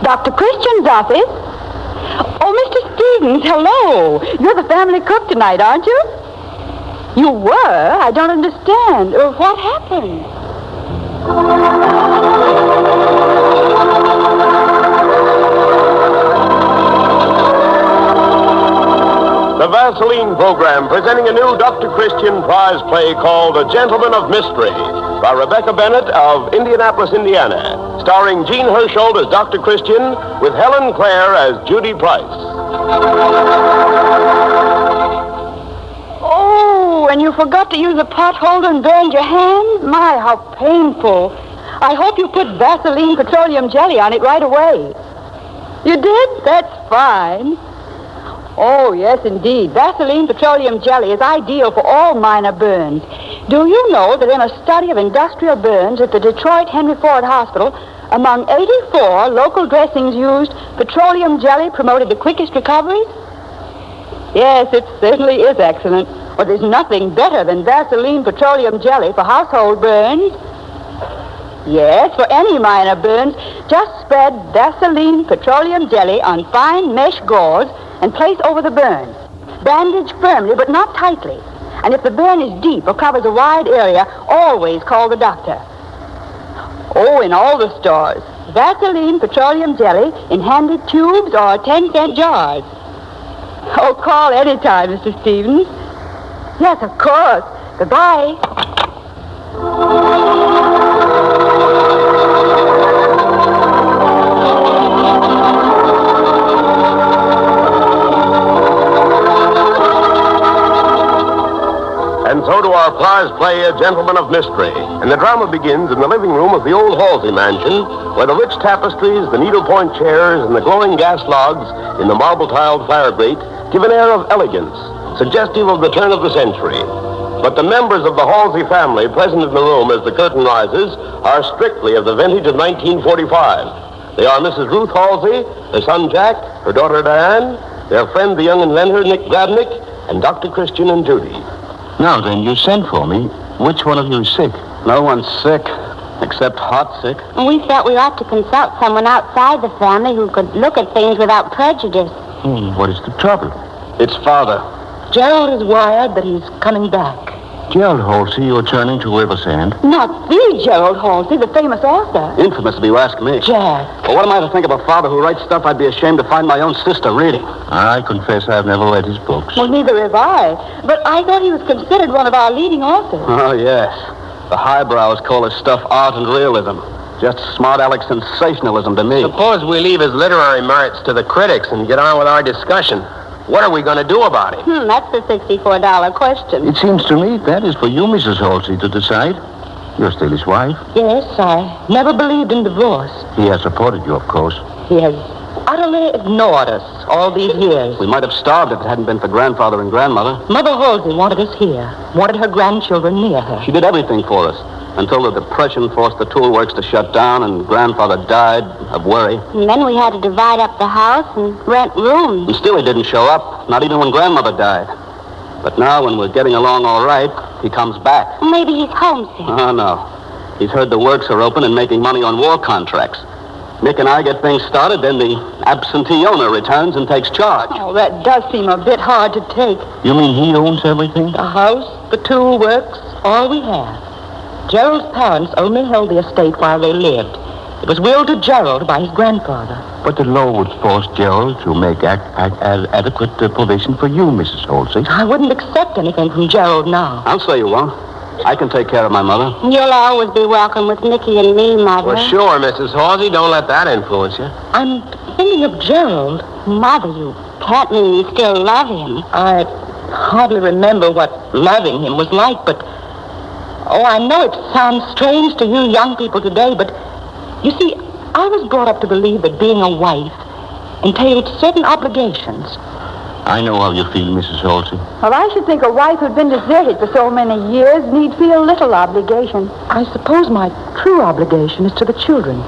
Dr. Christian's office? Oh, Mr. Stevens, hello. You're the family cook tonight, aren't you? You were? I don't understand. What happened? The Vaseline Program, presenting a new Dr. Christian prize play called A Gentleman of Mystery, by Rebecca Bennett of Indianapolis, Indiana, starring Jean Hersholt as Dr. Christian, with Helen Clare as Judy Price. Oh, and you forgot to use a pot holder and burned your hand? My, how painful. I hope you put Vaseline petroleum jelly on it right away. You did? That's fine. Oh, yes, indeed. Vaseline petroleum jelly is ideal for all minor burns. Do you know that in a study of industrial burns at the Detroit Henry Ford Hospital, among 84 local dressings used, petroleum jelly promoted the quickest recoveries? Yes, it certainly is excellent. But there's nothing better than Vaseline petroleum jelly for household burns. Yes, for any minor burns, just spread Vaseline petroleum jelly on fine mesh gauze and place over the burn. Bandage firmly, but not tightly. And if the burn is deep or covers a wide area, always call the doctor. Oh, in all the stores, Vaseline petroleum jelly in handy tubes or 10-cent jars. Oh, call anytime, Mr. Stevens. Yes, of course. Goodbye. And so to our prize play, A Gentleman of Mystery. And the drama begins in the living room of the old Halsey mansion, where the rich tapestries, the needlepoint chairs, and the glowing gas logs in the marble-tiled fire grate give an air of elegance, suggestive of the turn of the century. But the members of the Halsey family present in the room as the curtain rises are strictly of the vintage of 1945. They are Mrs. Ruth Halsey, their son Jack, her daughter Diane, their friend the young inventor Nick Gradnick, and Dr. Christian and Judy. Now then, you sent for me. Which one of you is sick? No one's sick, except hot sick. We felt we ought to consult someone outside the family who could look at things without prejudice. What is the trouble? It's Father. Gerald has wired that he's coming back. Gerald Halsey, you're turning to Riversand. Not the Gerald Halsey, the famous author. Infamous if you ask me. Jack. Well, what am I to think of a father who writes stuff I'd be ashamed to find my own sister reading? I confess I've never read his books. Well, neither have I. But I thought he was considered one of our leading authors. Oh, yes. The highbrows call his stuff art and realism. Just smart aleck sensationalism to me. Suppose we leave his literary merits to the critics and get on with our discussion. What are we going to do about it? That's the $64 question. It seems to me that is for you, Mrs. Halsey, to decide. You're still his wife. Yes, I never believed in divorce. He has supported you, of course. He has utterly ignored us all these years. We might have starved if it hadn't been for Grandfather and Grandmother. Mother Halsey wanted us here, wanted her grandchildren near her. She did everything for us, until the Depression forced the tool works to shut down and Grandfather died of worry. And then we had to divide up the house and rent rooms. And still he didn't show up, not even when Grandmother died. But now, when we're getting along all right, he comes back. Maybe he's homesick. Oh, no. He's heard the works are open and making money on war contracts. Nick and I get things started, then the absentee owner returns and takes charge. Oh, that does seem a bit hard to take. You mean he owns everything? The house, the tool works, all we have. Gerald's parents only held the estate while they lived. It was willed to Gerald by his grandfather. But the law would force Gerald to make adequate provision for you, Mrs. Halsey. I wouldn't accept anything from Gerald now. I'll say you won't. I can take care of my mother. You'll always be welcome with Nicky and me, Mother. Well, sure, Mrs. Halsey. Don't let that influence you. I'm thinking of Gerald. Mother, you can't mean you still love him. I hardly remember what loving him was like, but... Oh, I know it sounds strange to you young people today, but... You see, I was brought up to believe that being a wife entailed certain obligations. I know how you feel, Mrs. Halsey. Well, I should think a wife who'd been deserted for so many years need feel little obligation. I suppose my true obligation is to the children.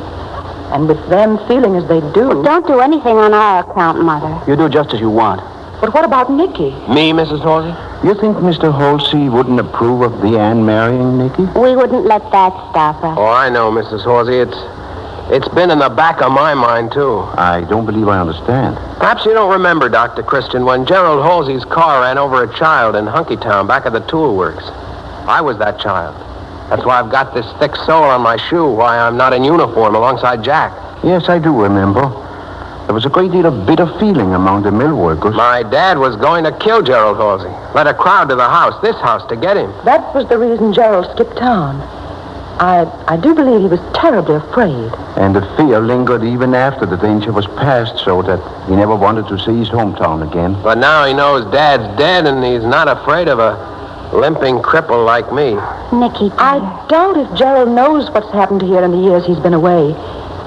And with them feeling as they do... Well, don't do anything on our account, Mother. You do just as you want. But what about Nicky? Me, Mrs. Halsey? You think Mr. Halsey wouldn't approve of Dionne marrying Nicky? We wouldn't let that stop us. Oh, I know, Mrs. Halsey. It's been in the back of my mind, too. I don't believe I understand. Perhaps you don't remember, Dr. Christian, when Gerald Halsey's car ran over a child in Hunkytown back at the tool works. I was that child. That's why I've got this thick sole on my shoe, why I'm not in uniform alongside Jack. Yes, I do remember. There was a great deal of bitter feeling among the mill workers. My dad was going to kill Gerald Halsey. Led a crowd to the house, this house, to get him. That was the reason Gerald skipped town. I do believe he was terribly afraid. And the fear lingered even after the danger was past, so that he never wanted to see his hometown again. But now he knows Dad's dead, and he's not afraid of a limping cripple like me. Nicky, dear. I doubt if Gerald knows what's happened here in the years he's been away.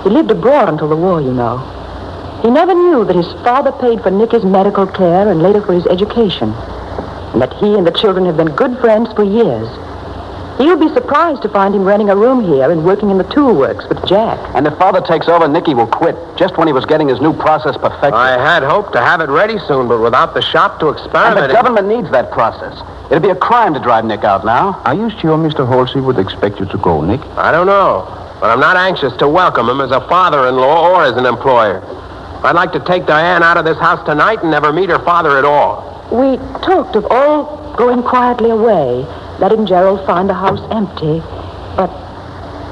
He lived abroad until the war, you know. He never knew that his father paid for Nicky's medical care and later for his education, and that he and the children have been good friends for years. He'll be surprised to find him renting a room here and working in the tool works with Jack. And if Father takes over, Nicky will quit, just when he was getting his new process perfected. I had hoped to have it ready soon, but without the shop to experiment And the government needs that process. It'd be a crime to drive Nick out now. Are you sure Mr. Halsey would expect you to go, Nick? I don't know, but I'm not anxious to welcome him as a father-in-law or as an employer. I'd like to take Diane out of this house tonight and never meet her father at all. We talked of all going quietly away, letting Gerald find the house empty, but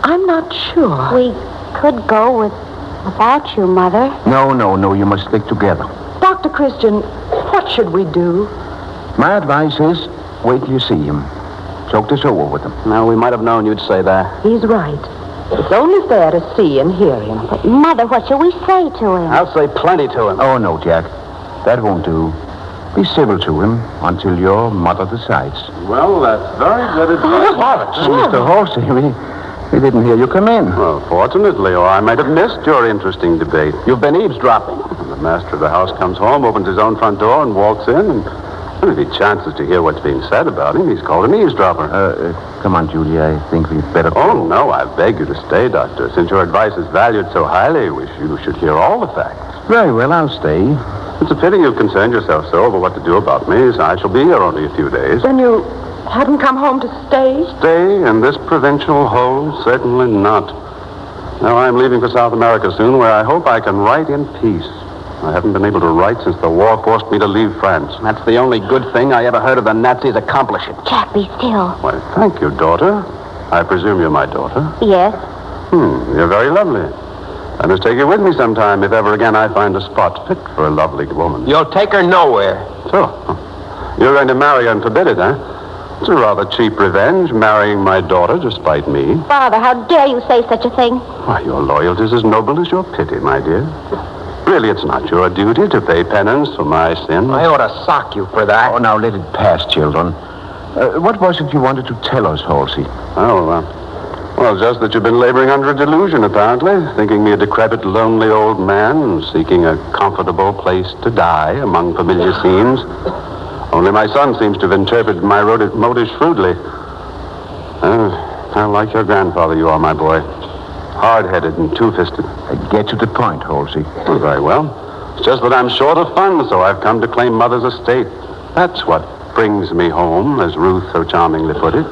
I'm not sure. We could go without you, Mother. No, you must stick together. Dr. Christian, what should we do? My advice is, wait till you see him. Talk this over with him. No, we might have known you'd say that. He's right. It's only fair to see and hear him. But, Mother, what shall we say to him? I'll say plenty to him. Oh, no, Jack. That won't do. Be civil to him until your mother decides. Well, that's very good advice. Mr. Halsey, we didn't hear you come in. Well, fortunately, or I might have missed your interesting debate. You've been eavesdropping. The master of the house comes home, opens his own front door, and walks in, and if he chances to hear what's being said about him, he's called an eavesdropper. Come on, Julie. I think we'd better... Oh, no, I beg you to stay, Doctor. Since your advice is valued so highly, you should hear all the facts. Very well, I'll stay. It's a pity you've concerned yourself so over what to do about me, so I shall be here only a few days. Then you hadn't come home to stay? Stay in this provincial hole? Certainly not. Now I'm leaving for South America soon, where I hope I can write in peace. I haven't been able to write since the war forced me to leave France. That's the only good thing I ever heard of the Nazis accomplishing. Jack, be still. Why, thank you, daughter. I presume you're my daughter. Yes. You're very lovely. I must take you with me sometime if ever again I find a spot fit for a lovely woman. You'll take her nowhere. So, you're going to marry her and forbid it, huh? It's a rather cheap revenge, marrying my daughter despite me. Father, how dare you say such a thing? Why, your loyalty's as noble as your pity, my dear. Really, it's not your duty to pay penance for my sin. I ought to sock you for that. Oh, now let it pass, children. What was it you wanted to tell us, Halsey? Well, just that you've been laboring under a delusion, apparently, thinking me a decrepit, lonely old man, seeking a comfortable place to die among familiar scenes. Only my son seems to have interpreted my motives shrewdly. How like your grandfather you are, my boy. Hard-headed and two-fisted. Get to the point, Halsey. Oh, very well. It's just that I'm short of funds, so I've come to claim Mother's estate. That's what brings me home, as Ruth so charmingly put it.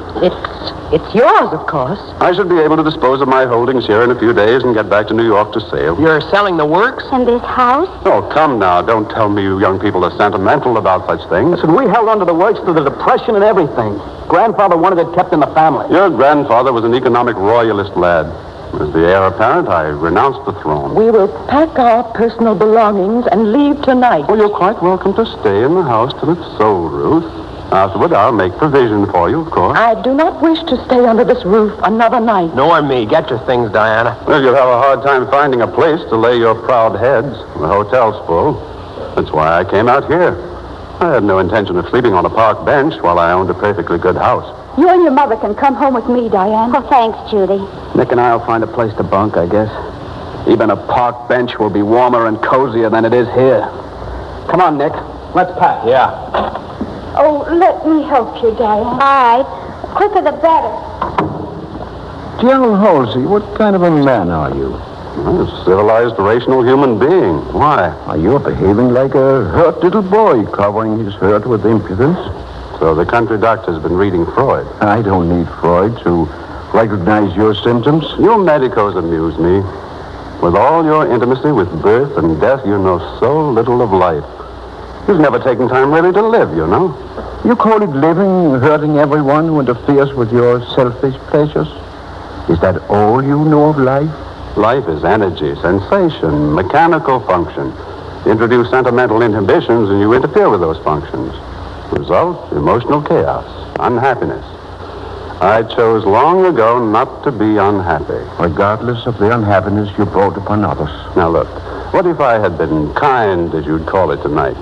It's yours, of course. I should be able to dispose of my holdings here in a few days and get back to New York to sail. You're selling the works? And this house? Oh, come now. Don't tell me you young people are sentimental about such things. Listen, we held on to the works through the Depression and everything. Grandfather wanted it kept in the family. Your grandfather was an economic royalist lad. As the heir apparent, I renounced the throne. We will pack our personal belongings and leave tonight. Well, you're quite welcome to stay in the house till it's sold, Ruth. Afterward, I'll make provision for you, of course. I do not wish to stay under this roof another night. Nor me. Get your things, Diana. Well, you'll have a hard time finding a place to lay your proud heads. The hotel's full. That's why I came out here. I had no intention of sleeping on a park bench while I owned a perfectly good house. You and your mother can come home with me, Diane. Oh, thanks, Judy. Nick and I'll find a place to bunk, I guess. Even a park bench will be warmer and cozier than it is here. Come on, Nick. Let's pack. Yeah. Oh, let me help you, Diane. All right. Quicker the better. General Halsey, what kind of a man are you? Well, a civilized, rational human being. Why? You're behaving like a hurt little boy, covering his hurt with impudence. So the country doctor's been reading Freud. I don't need Freud to recognize your symptoms. You medicos amuse me. With all your intimacy with birth and death, you know so little of life. You've never taken time really to live, you know. You call it living, hurting everyone who interferes with your selfish pleasures? Is that all you know of life? Life is energy, sensation, mechanical function. You introduce sentimental inhibitions and you interfere with those functions. Result, emotional chaos, unhappiness. I chose long ago not to be unhappy. Regardless of the unhappiness you brought upon others. Now look, what if I had been kind, as you'd call it tonight?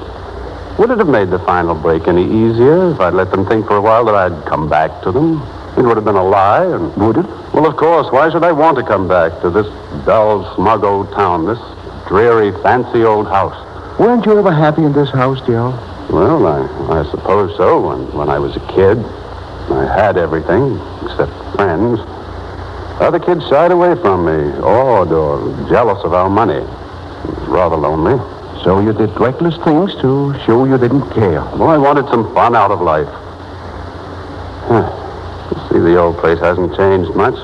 Would it have made the final break any easier if I'd let them think for a while that I'd come back to them? It would have been a lie, and... Would it? Well, of course. Why should I want to come back to this dull, smug old town, this dreary, fancy old house? Weren't you ever happy in this house, dear? Well, I suppose so. When I was a kid, I had everything, except friends. Other kids shied away from me, awed or jealous of our money. It was rather lonely. So you did reckless things to show you didn't care. Well, I wanted some fun out of life. You see, the old place hasn't changed much.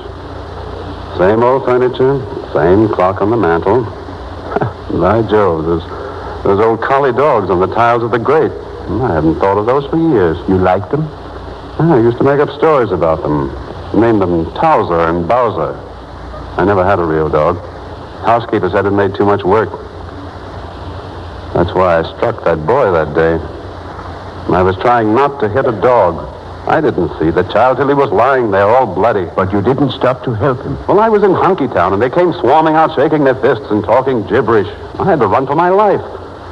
Same old furniture, same clock on the mantel. By Jove, those old collie dogs on the tiles of the grate. I haven't thought of those for years. You liked them? I used to make up stories about them. Named them Towser and Bowser. I never had a real dog. Housekeeper said it made too much work. That's why I struck that boy that day. I was trying not to hit a dog. I didn't see the child till he was lying there all bloody. But you didn't stop to help him. Well, I was in Hunkytown, and they came swarming out, shaking their fists and talking gibberish. I had to run for my life.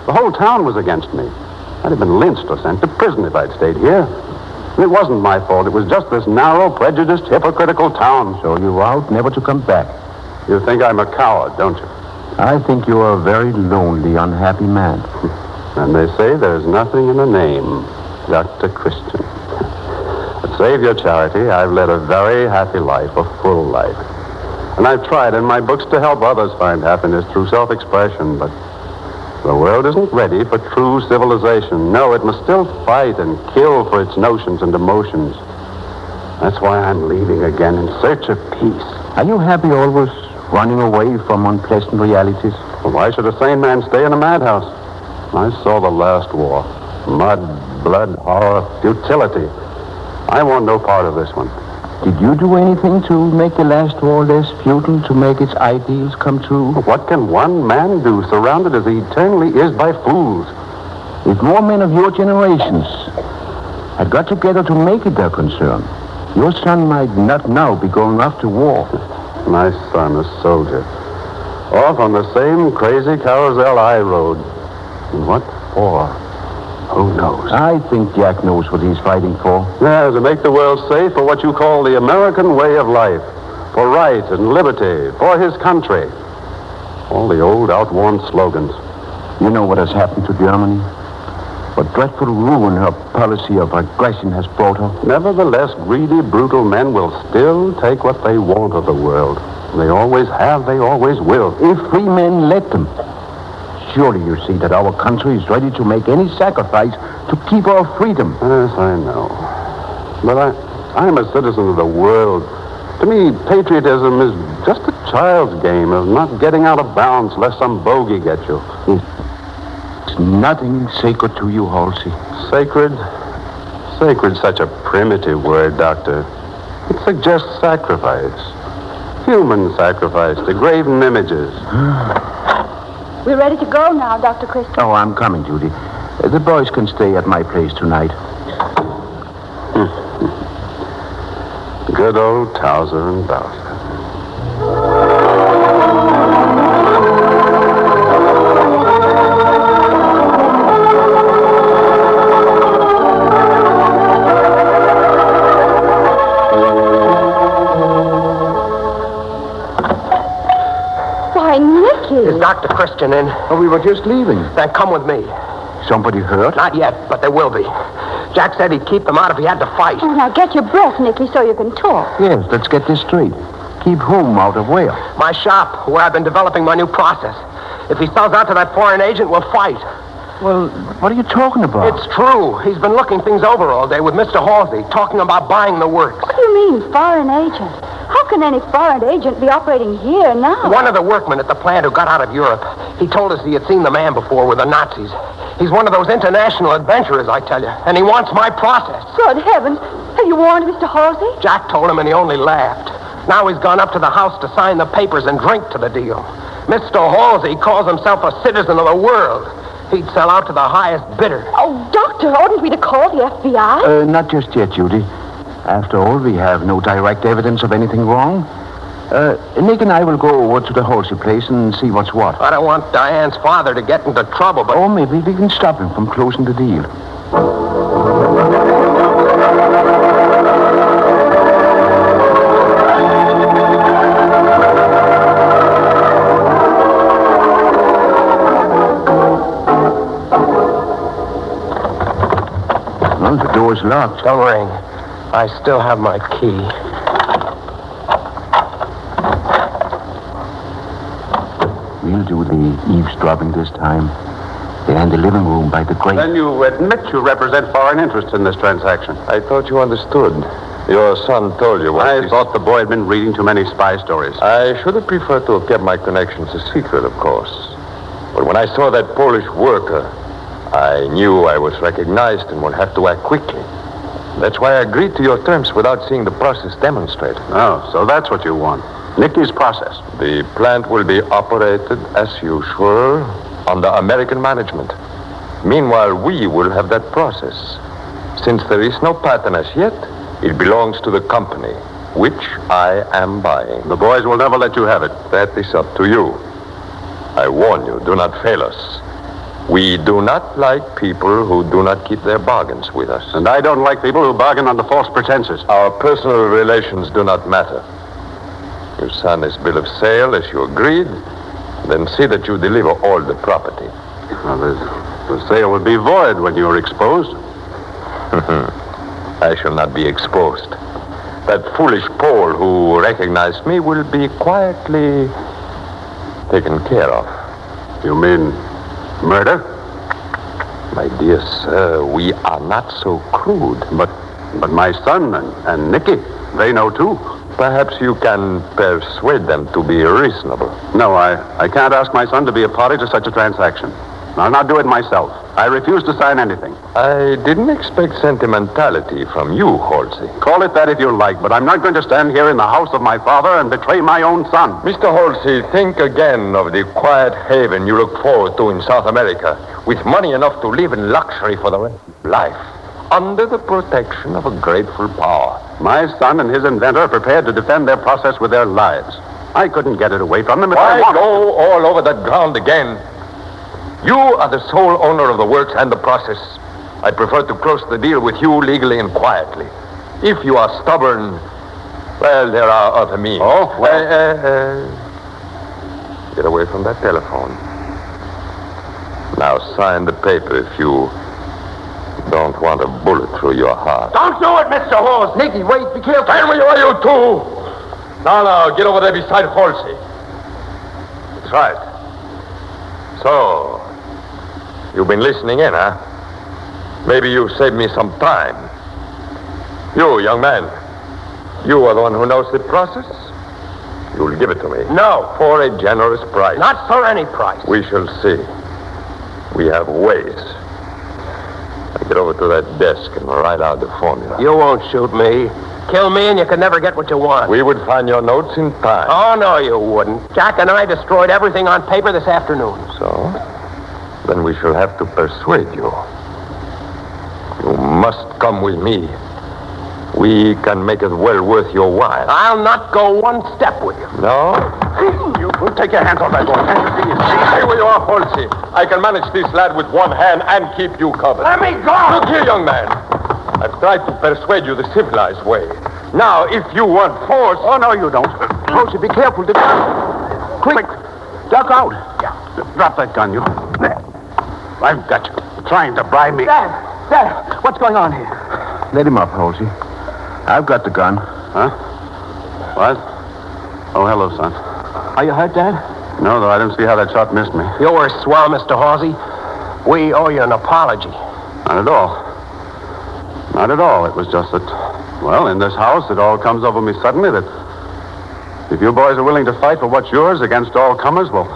The whole town was against me. I'd have been lynched or sent to prison if I'd stayed here. It wasn't my fault. It was just this narrow, prejudiced, hypocritical town. So you vowed never to come back. You think I'm a coward, don't you? I think you are a very lonely, unhappy man. And they say there's nothing in a name, Dr. Christian. But save your charity, I've led a very happy life, a full life. And I've tried in my books to help others find happiness through self-expression, but the world isn't ready for true civilization. No, it must still fight and kill for its notions and emotions. That's why I'm leaving again in search of peace. Are you happy always running away from unpleasant realities? Well, why should a sane man stay in a madhouse? I saw the last war. Mud, blood, horror, futility. I want no part of this one. Did you do anything to make the last war less futile, to make its ideals come true? What can one man do, surrounded as he eternally is by fools? If more men of your generations had got together to make it their concern, your son might not now be going off to war. My son, a soldier. Off on the same crazy carousel I rode. And what for? Who knows? I think Jack knows what he's fighting for. Yeah, to make the world safe for what you call the American way of life. For right and liberty. For his country. All the old, outworn slogans. You know what has happened to Germany? What dreadful ruin her policy of aggression has brought her. Nevertheless, greedy, brutal men will still take what they want of the world. They always have, they always will. If free men let them. Surely you see that our country is ready to make any sacrifice to keep our freedom. Yes, I know. But I'm a citizen of the world. To me, patriotism is just a child's game of not getting out of bounds lest some bogey get you. It's nothing sacred to you, Halsey. Sacred? Sacred's such a primitive word, Doctor. It suggests sacrifice. Human sacrifice to graven images. We're ready to go now, Dr. Christian. Oh, I'm coming, Judy. The boys can stay at my place tonight. Good old Towser and Bowser. Why, Nicky. Is Dr. Christian in? Oh, we were just leaving. Then come with me. Somebody hurt? Not yet, but there will be. Jack said he'd keep them out if he had to fight. Oh, now get your breath, Nicky, so you can talk. Yes, let's get this straight. Keep whom out of where? My shop, where I've been developing my new process. If he sells out to that foreign agent, we'll fight. Well, what are you talking about? It's true. He's been looking things over all day with Mr. Halsey, talking about buying the works. What do you mean, foreign agent? How can any foreign agent be operating here now? One of the workmen at the plant who got out of Europe. He told us he had seen the man before with the Nazis. He's one of those international adventurers, I tell you, and he wants my process. Good heavens. Have you warned Mr. Halsey? Jack told him, and he only laughed. Now he's gone up to the house to sign the papers and drink to the deal. Mr. Halsey calls himself a citizen of the world. He'd sell out to the highest bidder. Oh, Doctor, oughtn't we to call the FBI? Not just yet, Judy. After all, we have no direct evidence of anything wrong. Nick and I will go over to the Halsey place and see what's what. I don't want Diane's father to get into trouble, but... Oh, maybe we can stop him from closing the deal. Well, the door's locked. Don't ring. I still have my key. We'll do the eavesdropping this time. They're in the living room by the grate. Then you admit you represent foreign interests in this transaction. I thought you understood. Your son told you what I thought the boy had been reading too many spy stories. I should have preferred to have kept my connections a secret, of course. But when I saw that Polish worker, I knew I was recognized and would have to act quickly. That's why I agreed to your terms without seeing the process demonstrated. Oh, so that's what you want. Nicky's process. The plant will be operated, as usual, under American management. Meanwhile, we will have that process. Since there is no patent as yet, it belongs to the company, which I am buying. The boys will never let you have it. That is up to you. I warn you, do not fail us. We do not like people who do not keep their bargains with us. And I don't like people who bargain under false pretenses. Our personal relations do not matter. You sign this bill of sale as you agreed, then see that you deliver all the property. Well, the sale would be void when you are exposed. I shall not be exposed. That foolish Pole who recognized me will be quietly taken care of. You mean murder? My dear sir, we are not so crude. But my son and Nicky, they know too. Perhaps you can persuade them to be reasonable. No, I can't ask my son to be a party to such a transaction. I'll not do it myself. I refuse to sign anything. I didn't expect sentimentality from you, Halsey. Call it that if you like, but I'm not going to stand here in the house of my father and betray my own son. Mr. Halsey, think again of the quiet haven you look forward to in South America, with money enough to live in luxury for the rest of life, under the protection of a grateful power. My son and his inventor are prepared to defend their process with their lives. I couldn't get it away from them if I wanted. Why go all over that ground again? You are the sole owner of the works and the process. I prefer to close the deal with you legally and quietly. If you are stubborn, well, there are other means. Oh, well... get away from that telephone. Now sign the paper if you don't want a bullet through your heart. Don't do it, Mr. Halsey. Nicky, wait, be careful. Tell me where you two. Now, get over there beside Halsey. That's right. So, you've been listening in, huh? Maybe you saved me some time. You, young man, you are the one who knows the process? You'll give it to me. No. For a generous price. Not for any price. We shall see. We have ways. I get over to that desk and write out the formula. You won't shoot me. Kill me and you can never get what you want. We would find your notes in time. Oh, no, you wouldn't. Jack and I destroyed everything on paper this afternoon. So? Then we shall have to persuade you. You must come with me. We can make it well worth your while. I'll not go one step with you. No? You take your hands off that boy. Stay where you are, Halsey. I can manage this lad with one hand and keep you covered. Let me go! Look here, young man. I've tried to persuade you the civilized way. Now, if you want force... Oh, no, you don't. Halsey, be careful. Quick. Duck out. Yeah. Drop that gun, you. There. I've got you. Trying to bribe me. Dad, what's going on here? Let him up, Halsey. I've got the gun. Huh? What? Oh, hello, son. Are you hurt, Dad? No, though I didn't see how that shot missed me. You were swell, Mr. Halsey. We owe you an apology. Not at all. Not at all. It was just that, well, in this house, it all comes over me suddenly that if you boys are willing to fight for what's yours against all comers, well,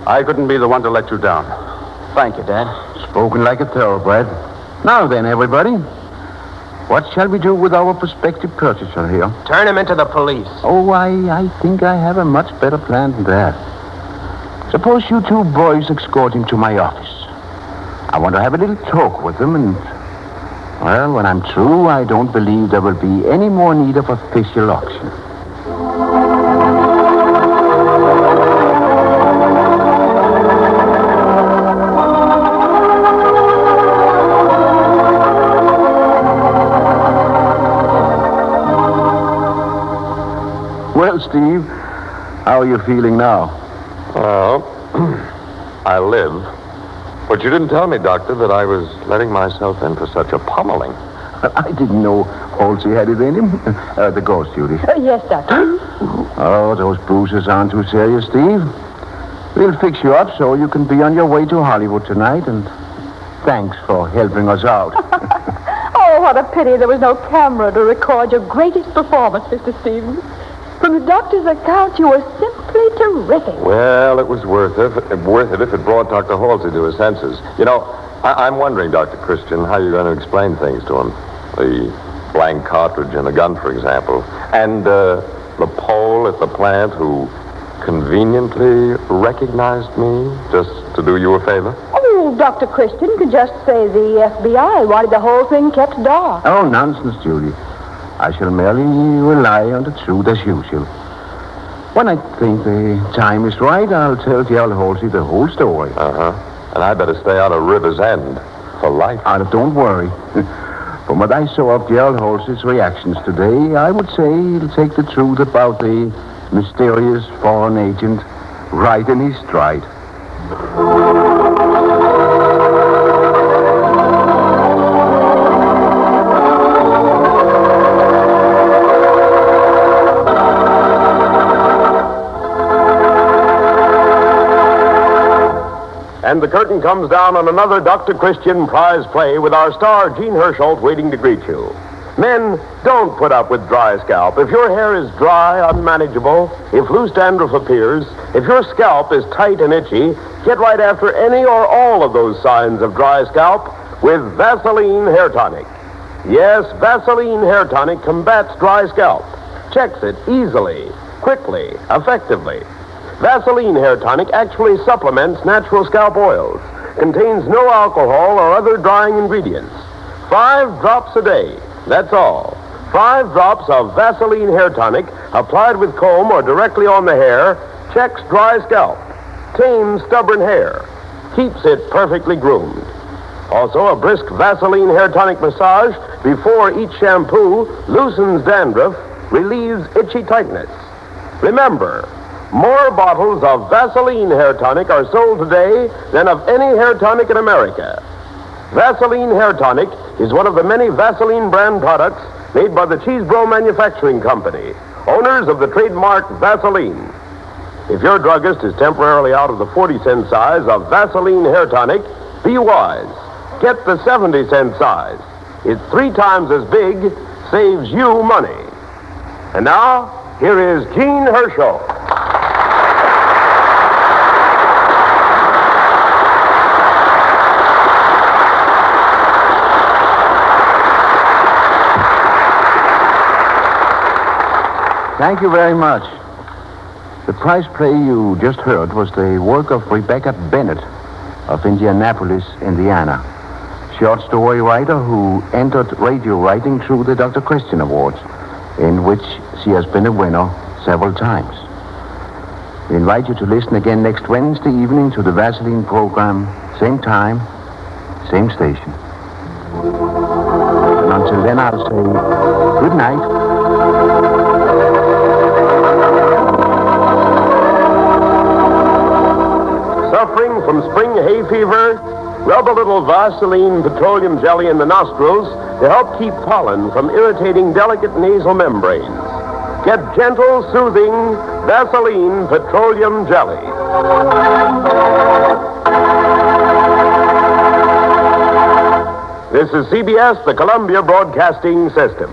I couldn't be the one to let you down. Thank you, Dad. Spoken like a thoroughbred. Now then, everybody. What shall we do with our prospective purchaser here? Turn him into the police. Oh, I think I have a much better plan than that. Suppose you two boys escort him to my office. I want to have a little talk with him, and, well, when I'm through, I don't believe there will be any more need of official auction. Well, Steve, how are you feeling now? Well, I live. But you didn't tell me, Doctor, that I was letting myself in for such a pummeling. I didn't know Halsey had it in him. The ghost, Judy. Yes, Doctor. Oh, those bruises aren't too serious, Steve. We'll fix you up so you can be on your way to Hollywood tonight, and thanks for helping us out. Oh, what a pity there was no camera to record your greatest performance, Mr. Stevens. From the doctor's account, you were simply terrific. Well, it was worth it if it brought Dr. Halsey to his senses. You know, I'm wondering, Dr. Christian, how you're going to explain things to him. The blank cartridge in a gun, for example. And the Pole at the plant who conveniently recognized me just to do you a favor. Oh, Dr. Christian could just say the FBI wanted the whole thing kept dark. Oh, nonsense, Judy. I shall merely rely on the truth as usual. When I think the time is right, I'll tell Gerald Halsey the whole story. Uh-huh. And I better stay out of River's End for life. Don't worry. From what I saw of Gerald Halsey's reactions today, I would say he'll take the truth about the mysterious foreign agent right in his stride. And the curtain comes down on another Dr. Christian prize play with our star, Jean Hersholt, waiting to greet you. Men, don't put up with dry scalp. If your hair is dry, unmanageable, if loose dandruff appears, if your scalp is tight and itchy, get right after any or all of those signs of dry scalp with Vaseline Hair Tonic. Yes, Vaseline Hair Tonic combats dry scalp, checks it easily, quickly, effectively. Vaseline Hair Tonic actually supplements natural scalp oils, contains no alcohol or other drying ingredients. 5 drops a day, that's all. 5 drops of Vaseline Hair Tonic applied with comb or directly on the hair checks dry scalp, tames stubborn hair, keeps it perfectly groomed. Also, a brisk Vaseline Hair Tonic massage before each shampoo loosens dandruff, relieves itchy tightness. Remember, more bottles of Vaseline Hair Tonic are sold today than of any hair tonic in America. Vaseline Hair Tonic is one of the many Vaseline brand products made by the Cheesebro Manufacturing Company, owners of the trademark Vaseline. If your druggist is temporarily out of the 40-cent size of Vaseline Hair Tonic, be wise. Get the 70-cent size. It's 3 times as big, saves you money. And now, here is Jean Hersholt. Thank you very much. The prize play you just heard was the work of Rebecca Bennett of Indianapolis, Indiana. Short story writer who entered radio writing through the Dr. Christian Awards, in which she has been a winner several times. We invite you to listen again next Wednesday evening to the Vaseline program, same time, same station. And until then, I'll say good night. Suffering from spring hay fever? Rub a little Vaseline petroleum jelly in the nostrils to help keep pollen from irritating delicate nasal membranes. Get gentle, soothing Vaseline petroleum jelly. This is CBS, the Columbia Broadcasting System.